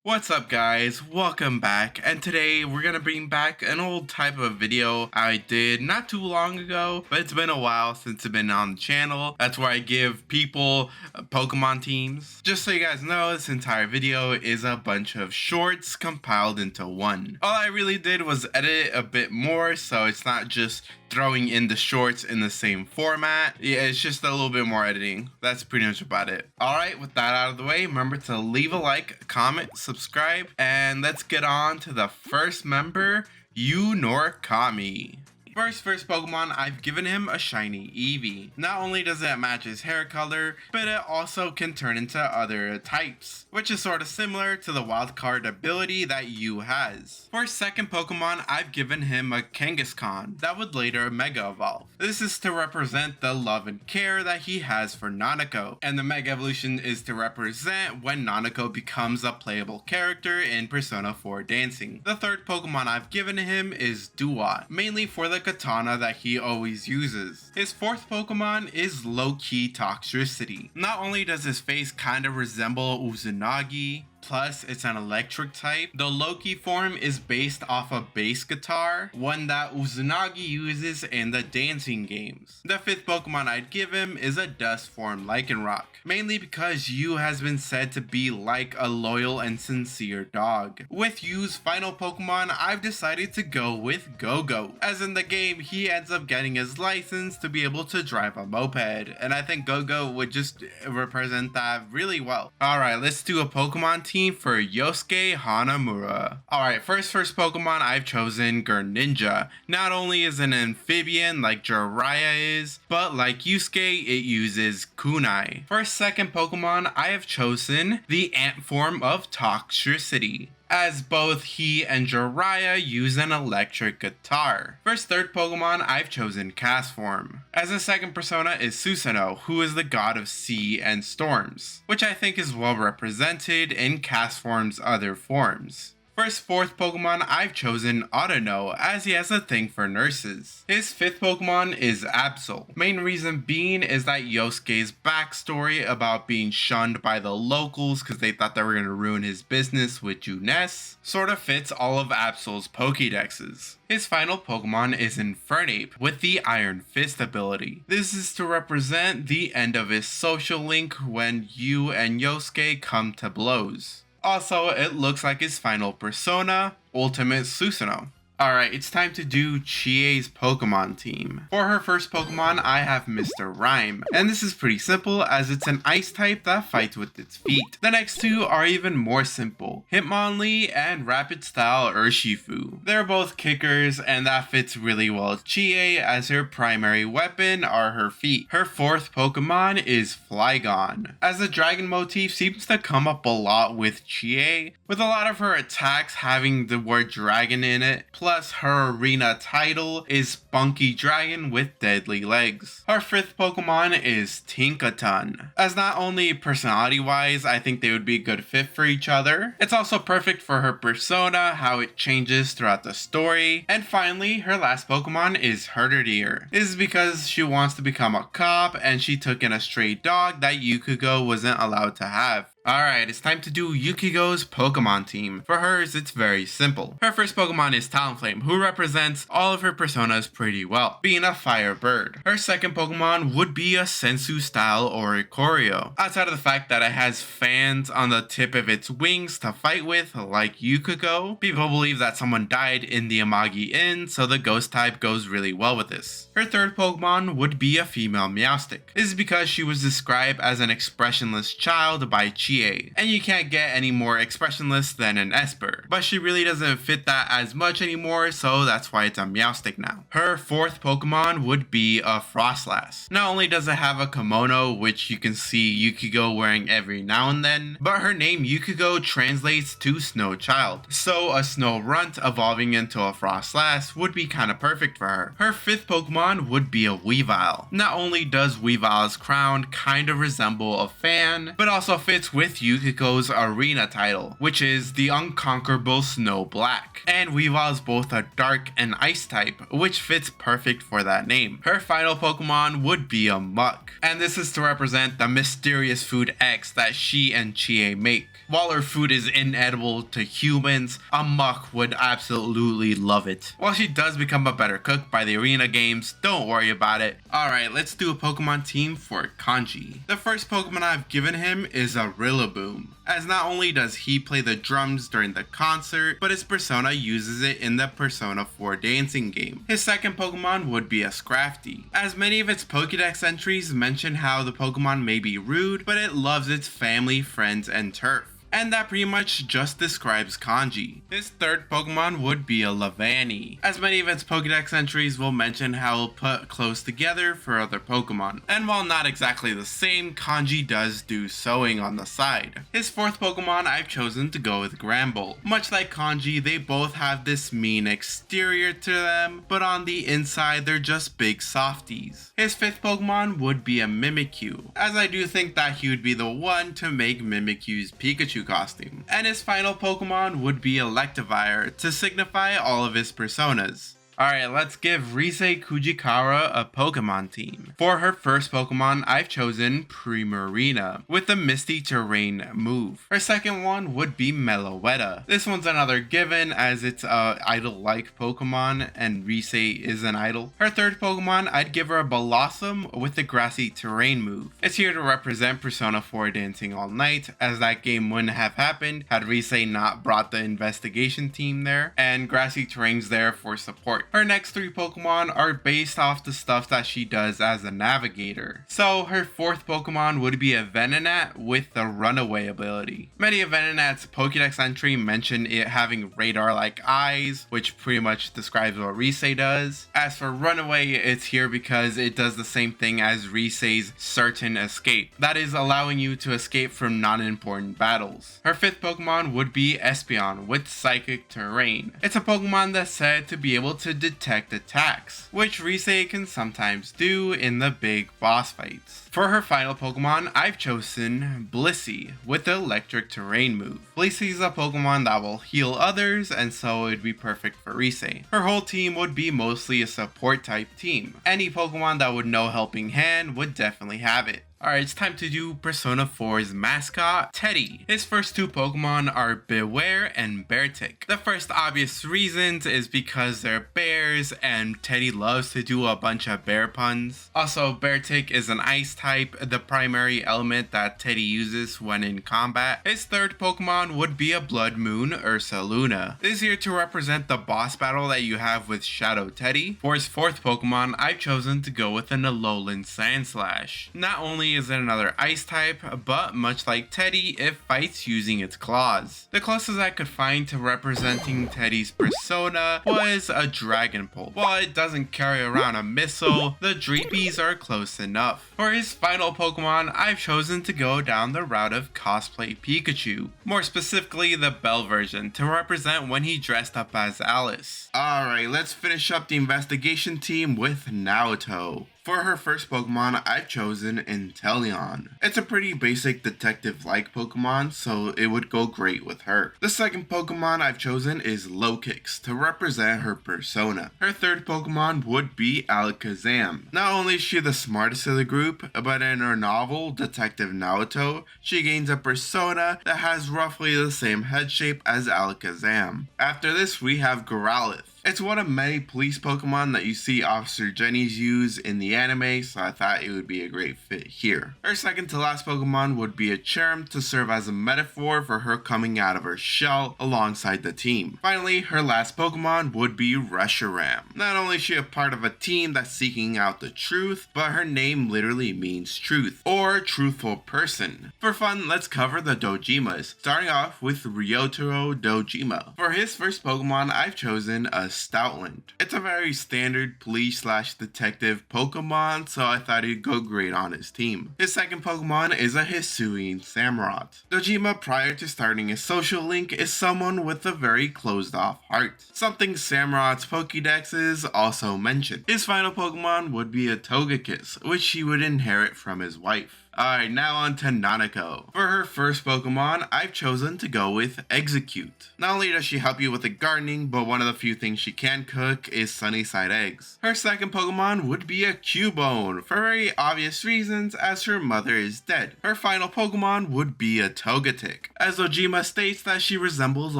What's up guys, welcome back, and today we're gonna bring back an old type of video I did not too long ago, but it's been a while since it's been on the channel. That's where I give people Pokemon teams. Just so you guys know, this entire video is a bunch of shorts compiled into one. All I really did was edit it a bit more, so it's not just throwing in the shorts in the same format. Yeah, it's just a little bit more editing. That's pretty much about it. Alright, with that out of the way, remember to leave a like, comment, subscribe, and let's get on to the first member, Narukami. First Pokemon, I've given him a shiny Eevee. Not only does it match his hair color, but it also can turn into other types, which is sort of similar to the wild card ability that Yu has. For second Pokemon, I've given him a Kangaskhan that would later Mega Evolve. This is to represent the love and care that he has for Nanako, and the Mega Evolution is to represent when Nanako becomes a playable character in Persona 4 Dancing. The third Pokemon I've given him is Duat, mainly for the katana that he always uses. His fourth Pokemon is low-key Toxtricity. Not only does his face kind of resemble Uzunagi, plus it's an electric type, the Loki form is based off a bass guitar, one that Uzunagi uses in the dancing games. The fifth Pokemon I'd give him is a dust form Lycanroc, mainly because Yu has been said to be like a loyal and sincere dog. With Yu's final Pokemon, I've decided to go with Go-Go, as in the game he ends up getting his license to be able to drive a moped, and I think Go-Go would just represent that really well. Alright, let's do a Pokemon team for Yosuke Hanamura. Alright, first Pokemon I've chosen Greninja. Not only is it an amphibian like Jiraiya is, but like Yusuke, it uses kunai. For second Pokemon, I have chosen the ant form of Toxtricity, as both he and Jiraiya use an electric guitar. For third Pokemon, I've chosen Castform, as the second persona is Susanoo, who is the god of sea and storms, which I think is well represented in Castform's other forms. For his fourth Pokemon, I've chosen Autono, as he has a thing for nurses. His fifth Pokemon is Absol. Main reason being is that Yosuke's backstory about being shunned by the locals because they thought they were going to ruin his business with Junes sort of fits all of Absol's Pokédexes. His final Pokemon is Infernape with the Iron Fist ability. This is to represent the end of his social link when Yu and Yosuke come to blows. Also, it looks like his final persona, Ultimate Susanoo. Alright, it's time to do Chie's Pokemon team. For her first Pokemon, I have Mr. Rime, and this is pretty simple as it's an ice type that fights with its feet. The next two are even more simple, Hitmonlee and Rapid Style Urshifu. They're both kickers, and that fits really well with Chie as her primary weapon are her feet. Her fourth Pokemon is Flygon, as the dragon motif seems to come up a lot with Chie, with a lot of her attacks having the word dragon in it, plus her arena title is Spunky Dragon with Deadly Legs. Her fifth Pokemon is Tinkaton, as not only personality wise I think they would be a good fit for each other, it's also perfect for her persona, how it changes throughout the story. And finally, her last Pokemon is Herderdeer. This is because she wants to become a cop and she took in a stray dog that Yukiko wasn't allowed to have. Alright, it's time to do Yukiko's Pokemon team. For hers, it's very simple. Her first Pokemon is Talonflame, who represents all of her personas pretty well, being a fire bird. Her second Pokemon would be a Sensu style Oricorio, outside of the fact that it has fans on the tip of its wings to fight with, like Yukiko. People believe that someone died in the Amagi Inn, so the ghost type goes really well with this. Her third Pokemon would be a female Meowstic. This is because she was described as an expressionless child by Chie, and you can't get any more expressionless than an Esper, but she really doesn't fit that as much anymore, so that's why it's a Meowstic now. Her fourth Pokemon would be a Frostlass. Not only does it have a kimono, which you can see Yukiko wearing every now and then, but her name Yukiko translates to Snow Child, so a Snow Runt evolving into a Frostlass would be kinda perfect for her. Her fifth Pokemon would be a Weavile. Not only does Weavile's crown kinda resemble a fan, but also fits with Yukiko's arena title, which is the Unconquerable Snow Black. And Weavile is both a dark and ice type, which fits perfect for that name. Her final Pokemon would be a Muck, and this is to represent the mysterious food X that she and Chie make. While her food is inedible to humans, Amok would absolutely love it. While she does become a better cook by the arena games, don't worry about it. Alright, let's do a Pokemon team for Kanji. The first Pokemon I've given him is a Rillaboom, as not only does he play the drums during the concert, but his persona uses it in the Persona 4 dancing game. His second Pokemon would be a Scrafty, as many of its Pokédex entries mention how the Pokemon may be rude, but it loves its family, friends, and turf. And that pretty much just describes Kanji. His third Pokemon would be a Lavani, as many of its Pokédex entries will mention how it'll put close together for other Pokemon. And while not exactly the same, Kanji does do sewing on the side. His fourth Pokemon, I've chosen to go with Gramble. Much like Kanji, they both have this mean exterior to them, but on the inside they're just big softies. His fifth Pokemon would be a Mimikyu, as I do think that he would be the one to make Mimikyu's Pikachu costume. And his final Pokemon would be Electivire to signify all of his personas. Alright, let's give Rise Kujikawa a Pokemon team. For her first Pokemon, I've chosen Primarina with the Misty Terrain move. Her second one would be Meloetta. This one's another given as it's a idol-like Pokemon and Rise is an idol. Her third Pokemon, I'd give her a Blossom with the Grassy Terrain move. It's here to represent Persona 4 Dancing All Night, as that game wouldn't have happened had Rise not brought the investigation team there, and Grassy Terrain's there for support. Her next three Pokemon are based off the stuff that she does as a navigator. So her fourth Pokemon would be a Venonat with the Runaway ability. Many of Venonat's Pokédex entry mention it having radar-like eyes, which pretty much describes what Rise does. As for Runaway, it's here because it does the same thing as Rise's Certain Escape. That is allowing you to escape from non-important battles. Her fifth Pokemon would be Espeon with Psychic Terrain. It's a Pokemon that's said to be able to detect attacks, which Rise can sometimes do in the big boss fights. For her final Pokemon, I've chosen Blissey with the Electric Terrain move. Blissey's a Pokemon that will heal others, and so it'd be perfect for Rise. Her whole team would be mostly a support type team. Any Pokemon that would know Helping Hand would definitely have it. Alright, it's time to do Persona 4's mascot, Teddie. His first two Pokemon are Beware and Beartic. The first obvious reasons is because they're bears and Teddie loves to do a bunch of bear puns. Also, Beartic is an ice type, the primary element that Teddie uses when in combat. His third Pokemon would be a Blood Moon Ursaluna. This is here to represent the boss battle that you have with Shadow Teddie. For his fourth Pokemon, I've chosen to go with an Alolan Sandslash. Not only is it another ice type, but much like Teddie, it fights using its claws. The closest I could find to representing Teddie's persona was a Dragonpult. While it doesn't carry around a missile, the Dreepies are close enough. For his final Pokemon, I've chosen to go down the route of cosplay Pikachu. More specifically, the Bell version, to represent when he dressed up as Alice. Alright, let's finish up the investigation team with Naoto. For her first Pokemon, I've chosen Inteleon. It's a pretty basic detective-like Pokemon, so it would go great with her. The second Pokemon I've chosen is Lokix to represent her persona. Her third Pokemon would be Alakazam. Not only is she the smartest of the group, but in her novel, Detective Naoto, she gains a persona that has roughly the same head shape as Alakazam. After this, we have Growlithe. It's one of many police Pokemon that you see Officer Jenny's use in the anime, so I thought it would be a great fit here. Her second to last Pokemon would be a Cherrim to serve as a metaphor for her coming out of her shell alongside the team. Finally, her last Pokemon would be Reshiram. Not only is she a part of a team that's seeking out the truth, but her name literally means truth, or truthful person. For fun, let's cover the Dojimas, starting off with Ryotaro Dojima. For his first Pokemon, I've chosen a Stoutland. It's a very standard police/detective Pokemon, so I thought he'd go great on his team. His second Pokemon is a Hisuian Samurott. Dojima, prior to starting his social link, is someone with a very closed-off heart, something Samurott's Pokédexes also mention. His final Pokemon would be a Togekiss, which he would inherit from his wife. Alright, now on to Nanako. For her first Pokemon, I've chosen to go with Execute. Not only does she help you with the gardening, but one of the few things she can cook is Sunnyside eggs. Her second Pokemon would be a Cubone, for very obvious reasons as her mother is dead. Her final Pokemon would be a Togetic, as Dojima states that she resembles a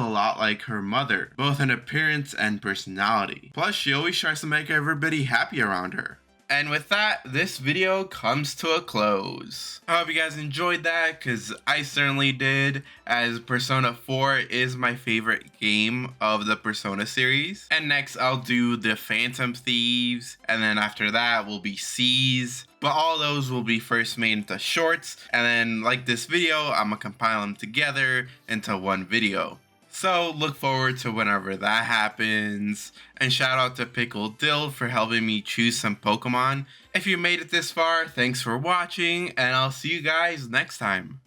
lot like her mother, both in appearance and personality. Plus, she always tries to make everybody happy around her. And with that, this video comes to a close. I hope you guys enjoyed that, because I certainly did, as Persona 4 is my favorite game of the Persona series. And next I'll do the Phantom Thieves, and then after that will be Seas. But all those will be first made into shorts, and then like this video, I'm gonna compile them together into one video. So look forward to whenever that happens, and shout out to Pickled Dill for helping me choose some Pokemon. If you made it this far, thanks for watching, and I'll see you guys next time.